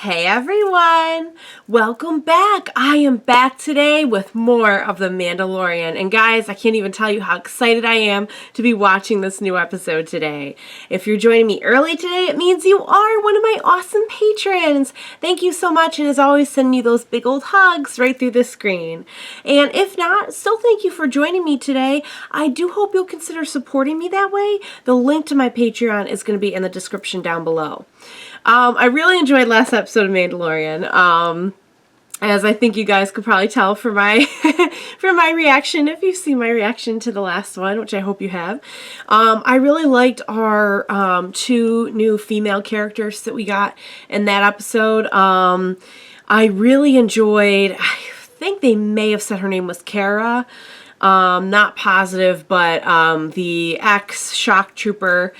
Hey everyone! Welcome back! I am back today with more of The Mandalorian. And guys, I can't even tell you how excited I am to be watching this new episode today. If you're joining me early today, it means you are one of my awesome patrons! Thank you so much, and as always, sending you those big old hugs right through the screen. And if not, still thank you for joining me today. I do hope you'll consider supporting me that way. The link to my Patreon is going to be in the description down below. I really enjoyed last episode of Mandalorian. As I think you guys could probably tell from my from my reaction, if you've seen my reaction to the last one, which I hope you have. I really liked our two new female characters that we got in that episode. I really enjoyed, I think they may have said her name was Kara. Not positive, but the ex-shock trooper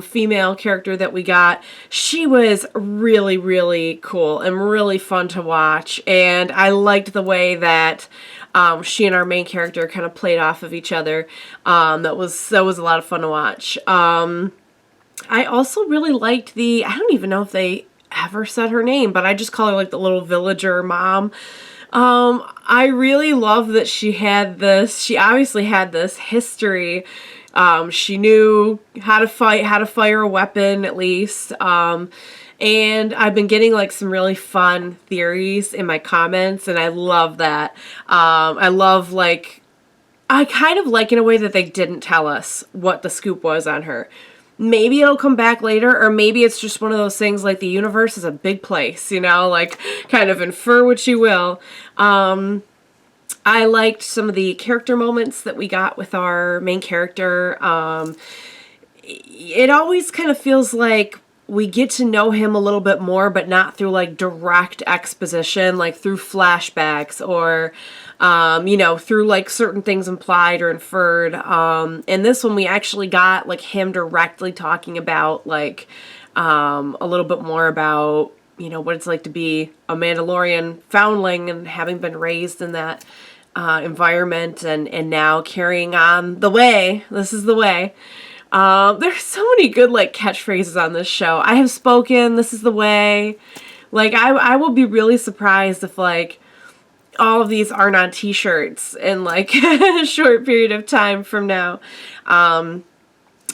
female character that we got, she was really, really cool and really fun to watch. And I liked the way that she and our main character kind of played off of each other. That was a lot of fun to watch. I also really liked I don't even know if they ever said her name, but I just call her like the little villager mom. I really love that she obviously had this history. She knew how to fire a weapon at least. And I've been getting like some really fun theories in my comments, and I love that. I kind of like in a way that they didn't tell us what the scoop was on her. Maybe it'll come back later, or maybe it's just one of those things like the universe is a big place, like kind of infer what you will. I liked some of the character moments that we got with our main character. It always kind of feels like we get to know him a little bit more, but not through like direct exposition, like through flashbacks or through like certain things implied or inferred. In this one, we actually got like him directly talking about like a little bit more about what it's like to be a Mandalorian foundling and having been raised in that environment and now carrying on the way. This is the way. There's so many good like catchphrases on this show. I have spoken. This is the way. Like I will be really surprised if like all of these aren't on t-shirts in like a short period of time from now. And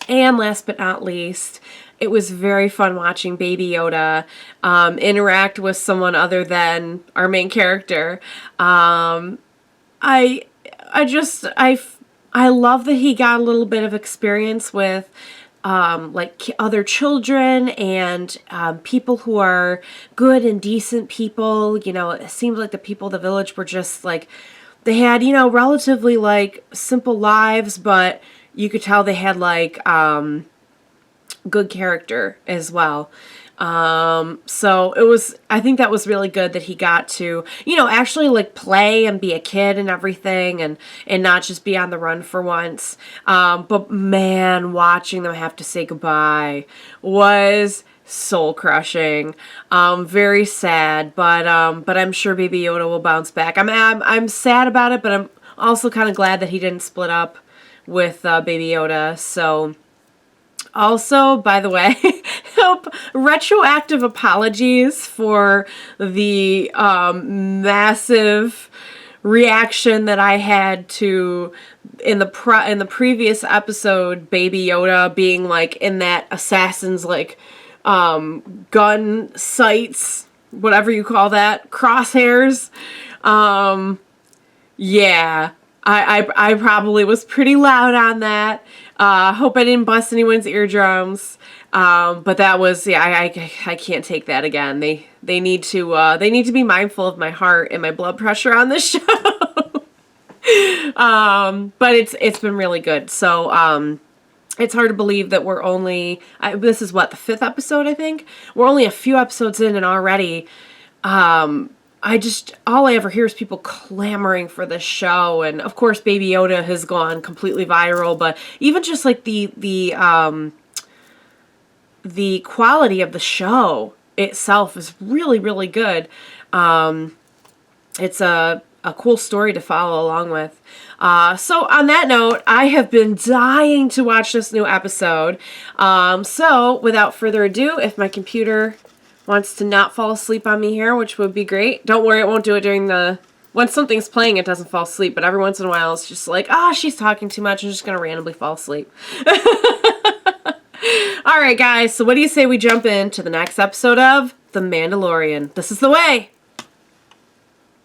last but not least, it was very fun watching Baby Yoda interact with someone other than our main character. I love that he got a little bit of experience with like other children and people who are good and decent people. It seemed like the people of the village were just like, they had, relatively like simple lives, but you could tell they had like good character as well. So I think that was really good that he got to, actually like play and be a kid and everything and not just be on the run for once. But man, watching them have to say goodbye was soul crushing. Very sad, but I'm sure Baby Yoda will bounce back. I'm sad about it, but I'm also kind of glad that he didn't split up with Baby Yoda. So also, by the way, retroactive apologies for the massive reaction that I had to in the previous episode, Baby Yoda being like in that assassin's like gun sights, whatever you call that, crosshairs. Yeah, I probably was pretty loud on that. Hope I didn't bust anyone's eardrums. But that was, I can't take that again. They need to be mindful of my heart and my blood pressure on this show. But it's been really good. So, it's hard to believe that we're only, this is what, the 5th episode, I think? We're only a few episodes in and already, all I ever hear is people clamoring for this show. And of course, Baby Yoda has gone completely viral, but even just like the quality of the show itself is really, really good. It's a cool story to follow along with. So on that note, I have been dying to watch this new episode. So without further ado, if my computer wants to not fall asleep on me here, which would be great. Don't worry, it won't do it during the... When something's playing, it doesn't fall asleep, but every once in a while, it's just like, she's talking too much, I'm just going to randomly fall asleep. All right, guys, so what do you say we jump into the next episode of The Mandalorian? This is the way.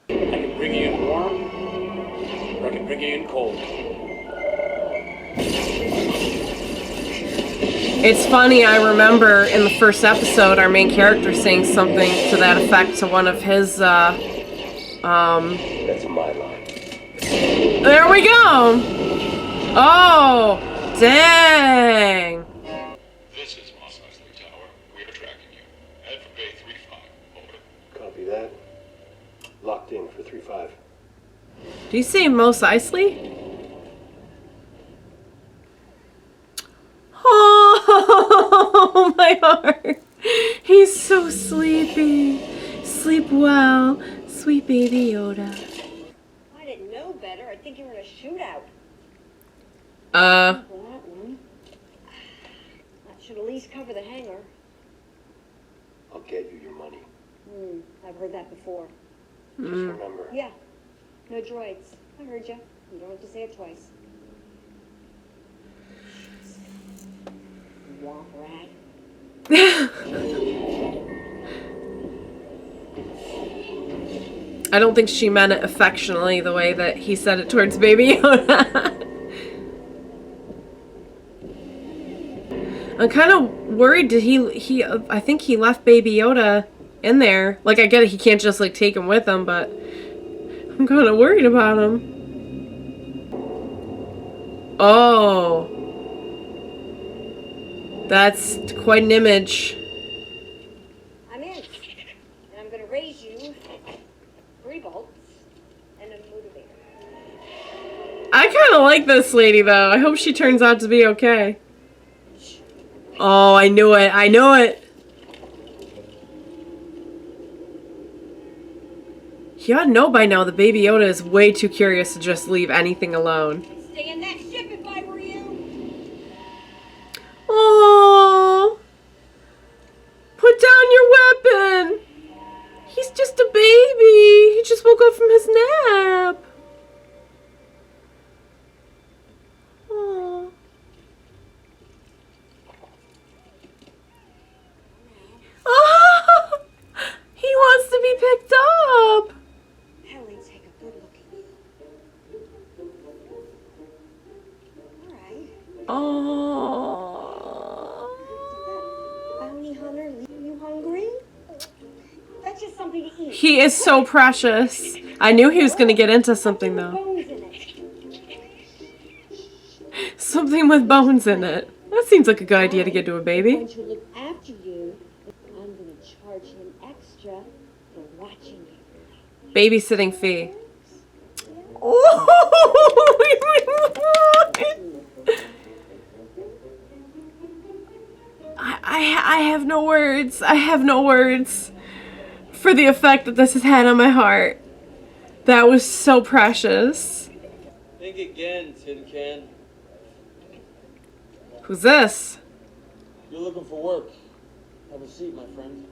I can bring you in warm, or I can bring you in cold. It's funny, I remember in the first episode, our main character saying something to that effect to one of his, That's my line. There we go! Oh, dang! This is Mos Eisley Tower. We are tracking you. Head for Bay 35. Over. Copy that. Locked in for 3-5. Do you say Mos Eisley? Oh, my heart. He's so sleepy. Sleep well, sweet baby Yoda. I didn't know better. I think you were in a shootout. For that one. That should at least cover the hangar. I'll get you your money. I've heard that before. Just remember. Yeah. No droids. I heard you. You don't have to say it twice. Womp rat. I don't think she meant it affectionately the way that he said it towards Baby Yoda. I'm kind of worried. Did he I think he left Baby Yoda in there. Like, I get it, he can't just like take him with him, but I'm kind of worried about him. Oh. That's quite an image. I'm in. And I'm going to raise you 3 volts and a motivator. I kind of like this lady, though. I hope she turns out to be okay. Oh, I knew it. I knew it. You ought to know by now that Baby Yoda is way too curious to just leave anything alone. Stay in that ship if I were you. Oh, put down your weapon. He's just a baby. He just woke up from his nap. Oh. Oh, he wants to be picked up. Ellie, take a good look at you. All right. Oh. Bounty hunter leaving you hungry? That's just something to eat. He is so precious. I knew he was going to get into something, though. Bones in it. Something with bones in it. That seems like a good idea to get to a I'm baby. going to look after you. I'm going to charge him extra for watching you. Babysitting fee. I have no words. I have no words for the effect that this has had on my heart. That was so precious. Think again, Tin Can. Who's this? You're looking for work. Have a seat, my friend.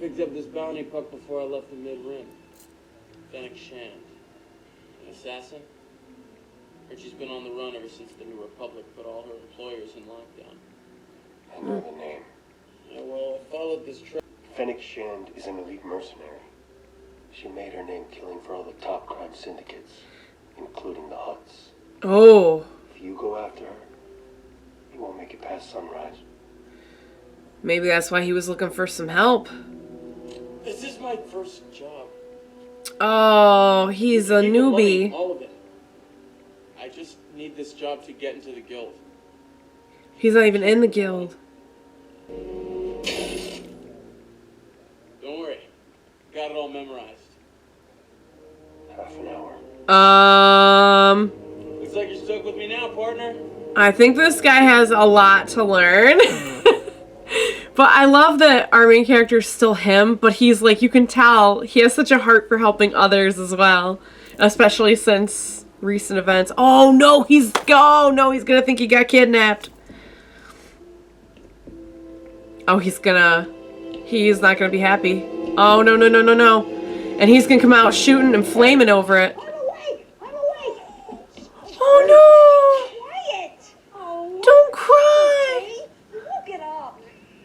Picked up this bounty puck before I left the mid-rim. Fennec Shand. An assassin? Heard she's been on the run ever since the New Republic put all her employers in lockdown. I know the name. Yeah, well, I followed this trail. Fennec Shand is an elite mercenary. She made her name killing for all the top crime syndicates, including the Hutts. Oh. If you go after her, you won't make it past sunrise. Maybe that's why he was looking for some help. This is my first job. Oh, he's a Keep the money, newbie. all of it. I just need this job to get into the guild. He's not even in the guild. Don't worry. Got it all memorized. Half an hour. Looks like you're stuck with me now, partner. I think this guy has a lot to learn. But I love that our main character is still him, but he's like, you can tell, he has such a heart for helping others as well. Especially since recent events. Oh no, he's gonna think he got kidnapped. Oh, he's gonna He's not gonna be happy. Oh, no, no, no, no, no. And he's gonna come out shooting and flaming over it. I'm awake! I'm awake! Oh, Quiet! Oh, no! Don't cry! okay. You woke it up.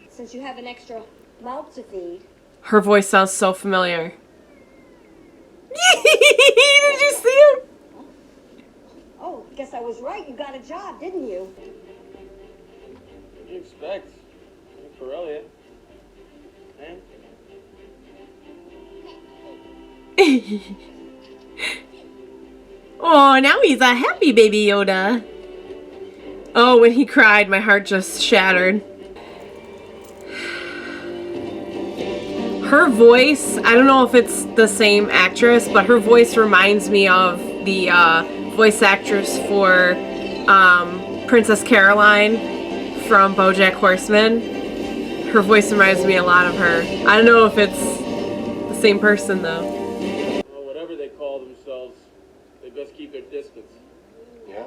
Since you have an extra mouth to feed. Her voice sounds so familiar. Did you see him? Oh, guess I was right. You got a job, didn't you? What do you expect? Corellia. Man? Oh, now he's a happy Baby Yoda. Oh, when he cried, my heart just shattered. Her voice, I don't know if it's the same actress, but her voice reminds me of the voice actress for Princess Caroline from BoJack Horseman. Her voice reminds me a lot of her. I don't know if it's the same person, though. Well, whatever they call themselves, they best keep their distance. Yeah?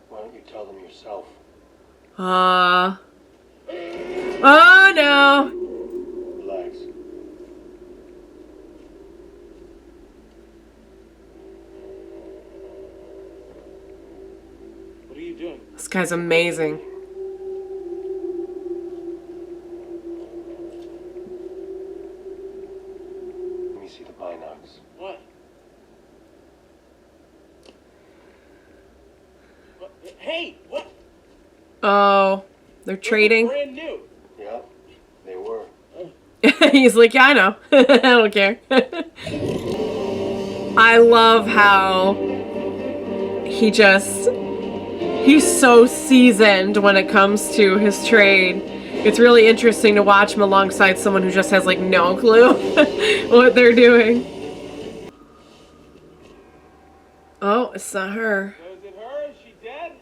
Why don't you tell them yourself? Oh no! Relax. What are you doing? This guy's amazing. Let me see the binocs. What? What? Hey! What? Oh, they're trading. Brand new. Yeah, they were. He's like, yeah, I know. I don't care. I love how he's so seasoned when it comes to his trade. It's really interesting to watch him alongside someone who just has like no clue what they're doing. Oh, it's not her. So is it her? Is she dead?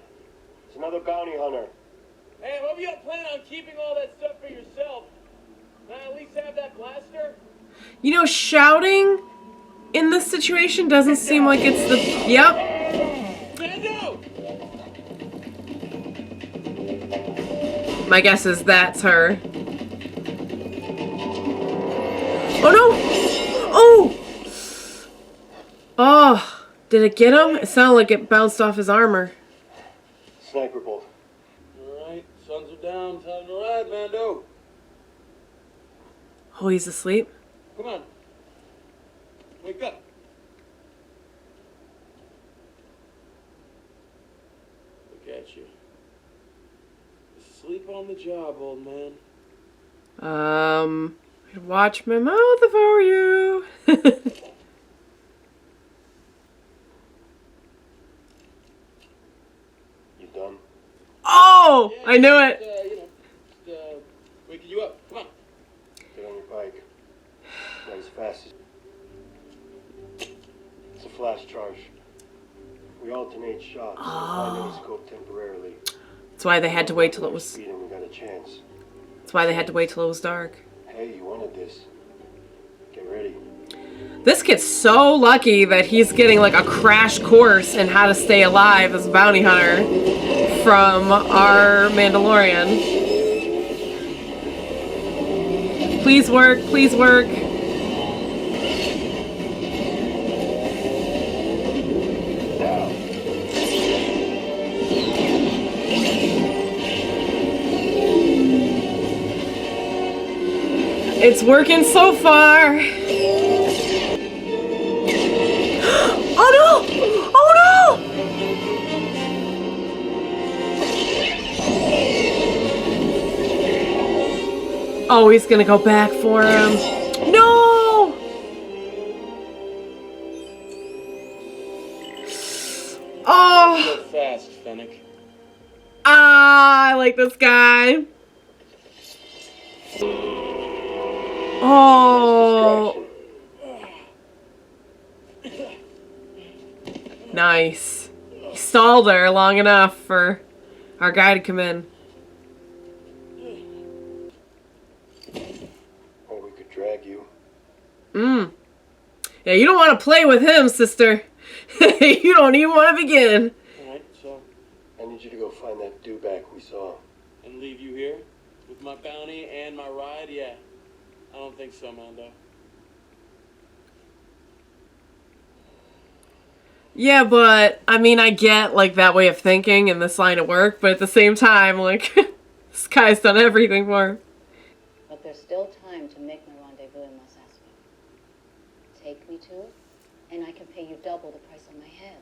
It's another bounty hunter. Hey, I hope you don't plan on keeping all that stuff for yourself. Can I at least have that blaster? You know, shouting in this situation doesn't seem like it's the... Yep. Mando! My guess is that's her. Oh no! Oh! Oh! Did it get him? It sounded like it bounced off his armor. Sniper bolt. Alright, suns are down. Time to ride, Mando. Oh, he's asleep? Come on. Wake up. Look at you. Sleep on the job, old man. Watch my mouth if I were you. You done? Oh! I knew it. Waking you up. Come on. Get on your bike. Not as fast as... It's a flash charge. We alternate shots. Find any scope temporarily. That's why they had to wait till it was... Speed and we got a chance. That's why they had to wait till it was dark. Hey, you wanted this. Get ready. This kid's so lucky that he's getting like a crash course in how to stay alive as a bounty hunter from our Mandalorian. Please work, please work. It's working so far. Oh no! Oh no! Oh, he's gonna go back for him. No! Oh! Go fast, Fennec. Ah, I like this guy. Oh, nice. He stalled her long enough for our guy to come in. Or we could drag you. Yeah, you don't want to play with him, sister. You don't even want to begin. Alright, so, I need you to go find that dewback we saw. and leave you here? With my bounty and my ride? Yeah. I don't think so, Mando. Yeah, but I mean, I get like that way of thinking in this line of work, but at the same time, like this guy's done everything for him. But there's still time to make my rendezvous in Mosasco. Take me to it, and I can pay you double the price on my head.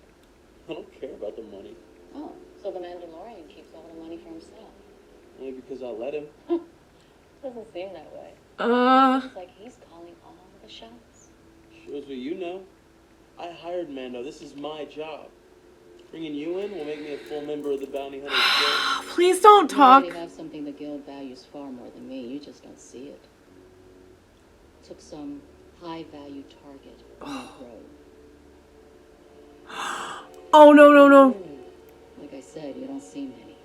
I don't care about the money. Oh, so the Mandalorian keeps all the money for himself. Only because I let him. Doesn't seem that way. Seems like he's calling all the shots. Shows what you know. I hired Mando. This is my job. Bringing you in will make me a full member of the Bounty Hunters Guild. Please don't talk. You already have something the guild values far more than me. You just don't see it. Took some high-value target on that road. Oh, no, no, no. Like I said, you don't see many.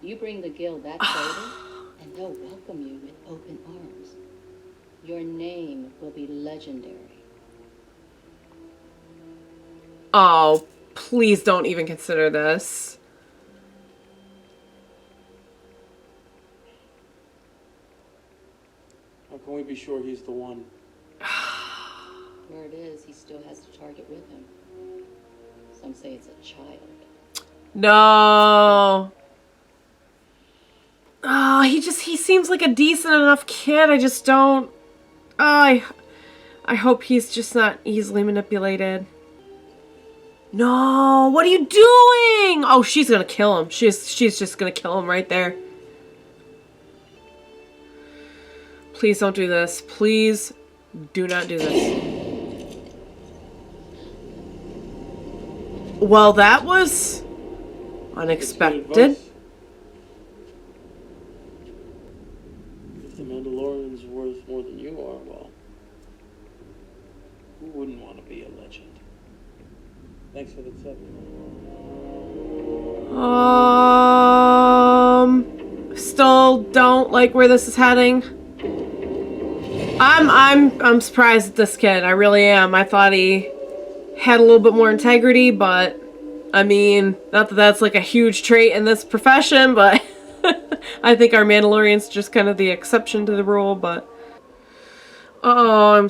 You bring the guild that traitor, and they'll welcome you with open arms. Your name will be legendary. Oh, please don't even consider this. How can we be sure he's the one? Word is, he still has the target with him. Some say it's a child. No. Oh, he seems like a decent enough kid. I just don't. Oh, I hope he's just not easily manipulated. No, what are you doing? Oh, she's gonna kill him. She's just gonna kill him right there. Please don't do this. Please do not do this. Well, that was unexpected. If the Mandalorian's worth more than you are, well, who wouldn't want to be a legend? Thanks for the tip. Still don't like where this is heading. I'm surprised at this kid. I really am. I thought he had a little bit more integrity, but I mean, not that that's like a huge trait in this profession, but I think our Mandalorian's just kind of the exception to the rule, but oh,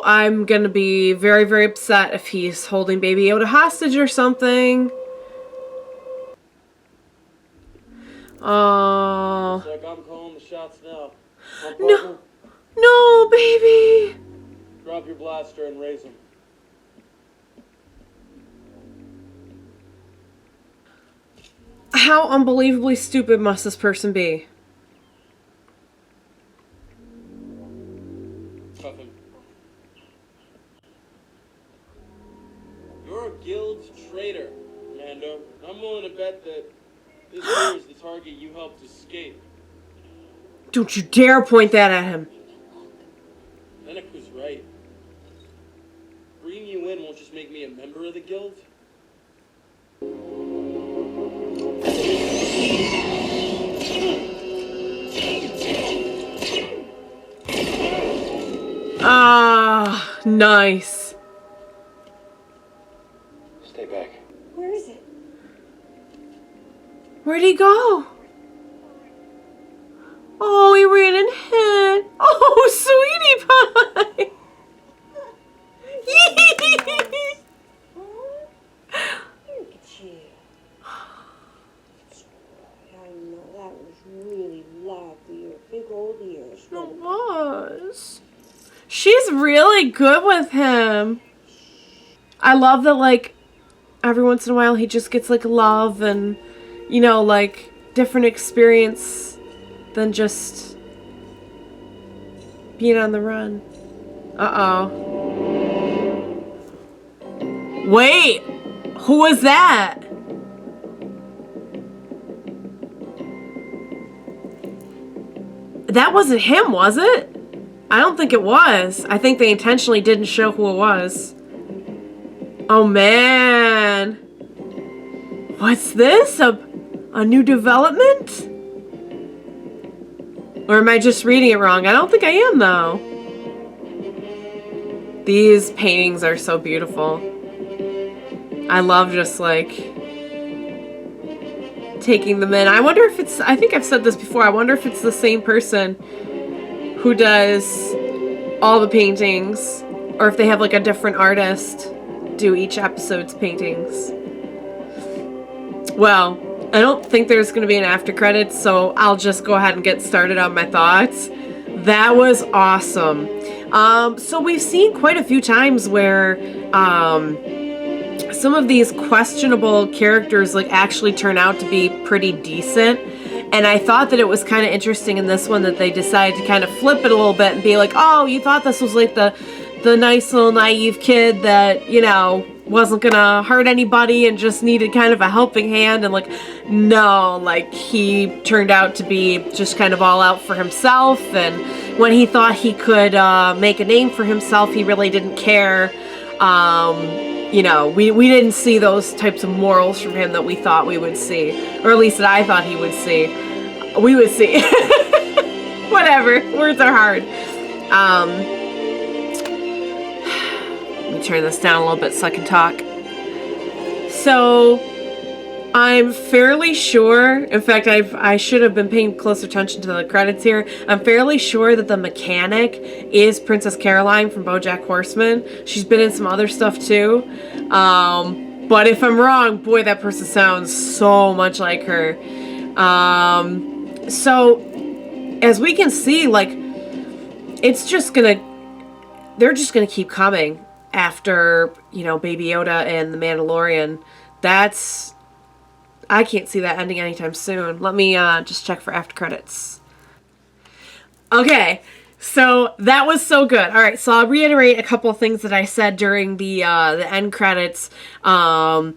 I'm gonna be very, very upset if he's holding Baby Yoda hostage or something. Oh. Looks like I'm calling the shots now. No. No, baby. Drop your blaster and raise him. How unbelievably stupid must this person be? Cuff him. You're a guild traitor, Mando. I'm willing to bet that this here is the target you helped escape. Don't you dare point that at him. Fennec was right. Bringing you in won't just make me a member of the guild. Ah, nice. Stay back. Where is it? Where'd he go? Oh, he ran and hid. Oh, sweetie pie. Look at you. I know, that was really lovely. Your big old ears. It was. She's really good with him. I love that, like, every once in a while he just gets, like, love and, you know, like, different experience than just being on the run. Uh-oh. Wait! Who was that? That wasn't him, was it? I don't think it was. I think they intentionally didn't show who it was. Oh, man. What's this? A new development? Or am I just reading it wrong? I don't think I am, though. These paintings are so beautiful. I love just, like, taking them in. I wonder if it's... I think I've said this before. I wonder if it's the same person who does all the paintings, or if they have like a different artist do each episode's paintings. Well, I don't think there's going to be an after credits, so I'll just go ahead and get started on my thoughts. That was awesome. So we've seen quite a few times where some of these questionable characters like actually turn out to be pretty decent. And I thought that it was kind of interesting in this one that they decided to kind of flip it a little bit and be like, oh, you thought this was like the nice little naive kid that, you know, wasn't gonna hurt anybody and just needed kind of a helping hand, and like, no, like he turned out to be just kind of all out for himself, and when he thought he could make a name for himself, he really didn't care. You know, we didn't see those types of morals from him that we thought we would see, or at least that I thought we would see. Whatever, words are hard. Let me turn this down a little bit so I can talk. So, I'm fairly sure, in fact, I should have been paying close attention to the credits here. I'm fairly sure that the mechanic is Princess Caroline from BoJack Horseman. She's been in some other stuff too. But if I'm wrong, boy, that person sounds so much like her. So, as we can see, like, they're just gonna keep coming after, you know, Baby Yoda and the Mandalorian. I can't see that ending anytime soon. Let me just check for after credits. Okay, so that was so good. All right, so I'll reiterate a couple of things that I said during the end credits. I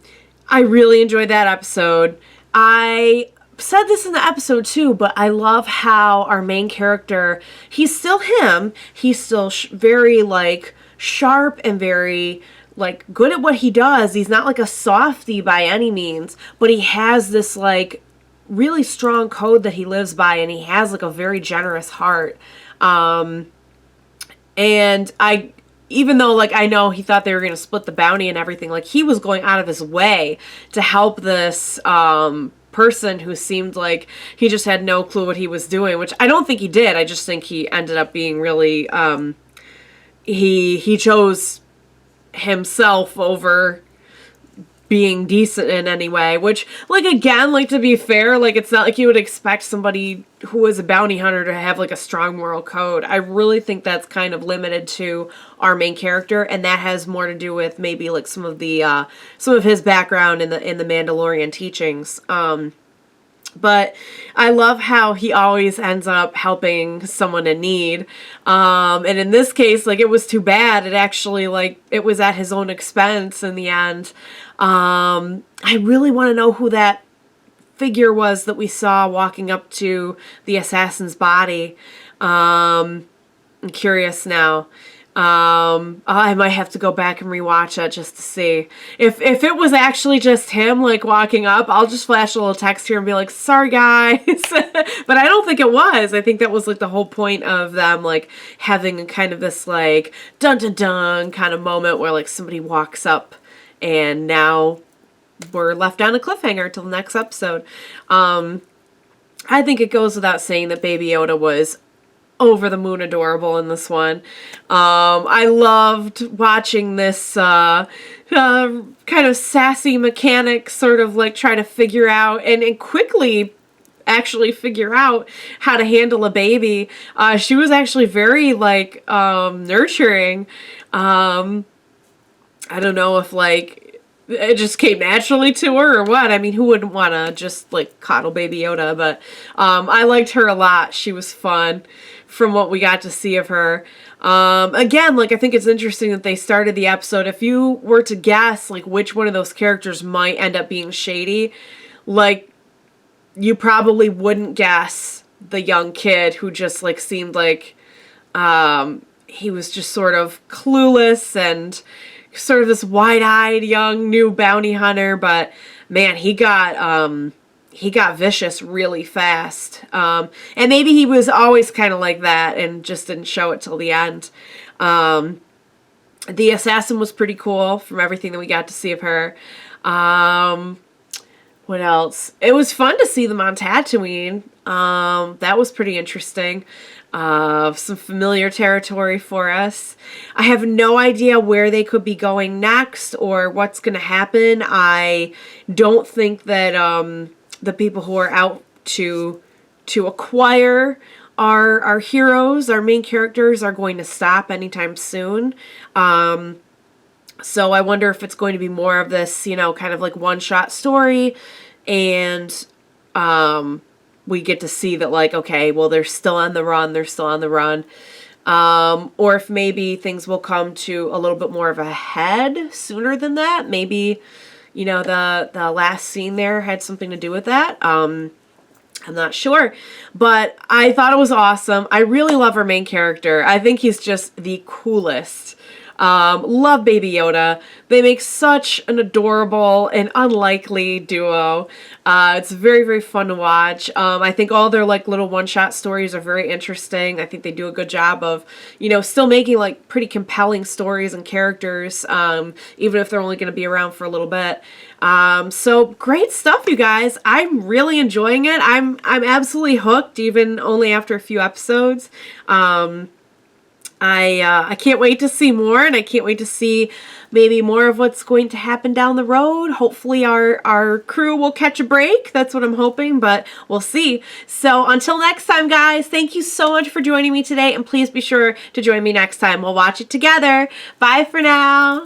really enjoyed that episode. I said this in the episode too, but I love how our main character, he's still him. He's still very like sharp and very like good at what he does. He's not like a softie by any means, but he has this like really strong code that he lives by, and he has like a very generous heart. And even though like I know he thought they were going to split the bounty and everything, like he was going out of his way to help this person who seemed like he just had no clue what he was doing, which I don't think he did. I just think he ended up being really he chose himself over being decent in any way, which, like, again, like, to be fair, like, it's not like you would expect somebody who is a bounty hunter to have like a strong moral code. I really think that's kind of limited to our main character, and that has more to do with maybe like some of his background in the Mandalorian teachings. But I love how he always ends up helping someone in need. And in this case, like, it was too bad. It actually, like, it was at his own expense in the end. I really want to know who that figure was that we saw walking up to the assassin's body. I'm curious now. I might have to go back and rewatch that just to see. If it was actually just him, like, walking up, I'll just flash a little text here and be like, sorry, guys. But I don't think it was. I think that was, like, the whole point of them, like, having kind of this, like, dun-dun-dun kind of moment where, like, somebody walks up and now we're left on a cliffhanger till the next episode. I think it goes without saying that Baby Yoda was over the moon adorable in this one. I loved watching this kind of sassy mechanic sort of like try to figure out and quickly actually figure out how to handle a baby. She was actually very like nurturing. I don't know if like it just came naturally to her or what. I mean, who wouldn't want to just like coddle Baby Yoda? But I liked her a lot. She was fun from what we got to see of her. Again, like, I think it's interesting that they started the episode. If you were to guess, like, which one of those characters might end up being shady, like, you probably wouldn't guess the young kid who just, like, seemed like he was just sort of clueless and sort of this wide-eyed young new bounty hunter. But, man, he got vicious really fast. And maybe he was always kind of like that and just didn't show it till the end. The assassin was pretty cool from everything that we got to see of her. What else? It was fun to see them on Tatooine. That was pretty interesting. some familiar territory for us. I have no idea where they could be going next or what's going to happen. I don't think that the people who are out to acquire our heroes, our main characters, are going to stop anytime soon. So I wonder if it's going to be more of this, you know, kind of like one-shot story, and we get to see that, like, okay, well, they're still on the run, or if maybe things will come to a little bit more of a head sooner than that. Maybe, you know, the last scene there had something to do with that. I'm not sure, but I thought it was awesome. I really love our main character. I think he's just the coolest. Love Baby Yoda. They make such an adorable and unlikely duo. It's very, very fun to watch. I think all their like little one-shot stories are very interesting. I think they do a good job of, you know, still making like pretty compelling stories and characters, even if they're only going to be around for a little bit. So great stuff, you guys. I'm really enjoying it. I'm absolutely hooked, even only after a few episodes. I can't wait to see more, and I can't wait to see maybe more of what's going to happen down the road. Hopefully our crew will catch a break. That's what I'm hoping, but we'll see. So until next time, guys, thank you so much for joining me today, and please be sure to join me next time. We'll watch it together. Bye for now.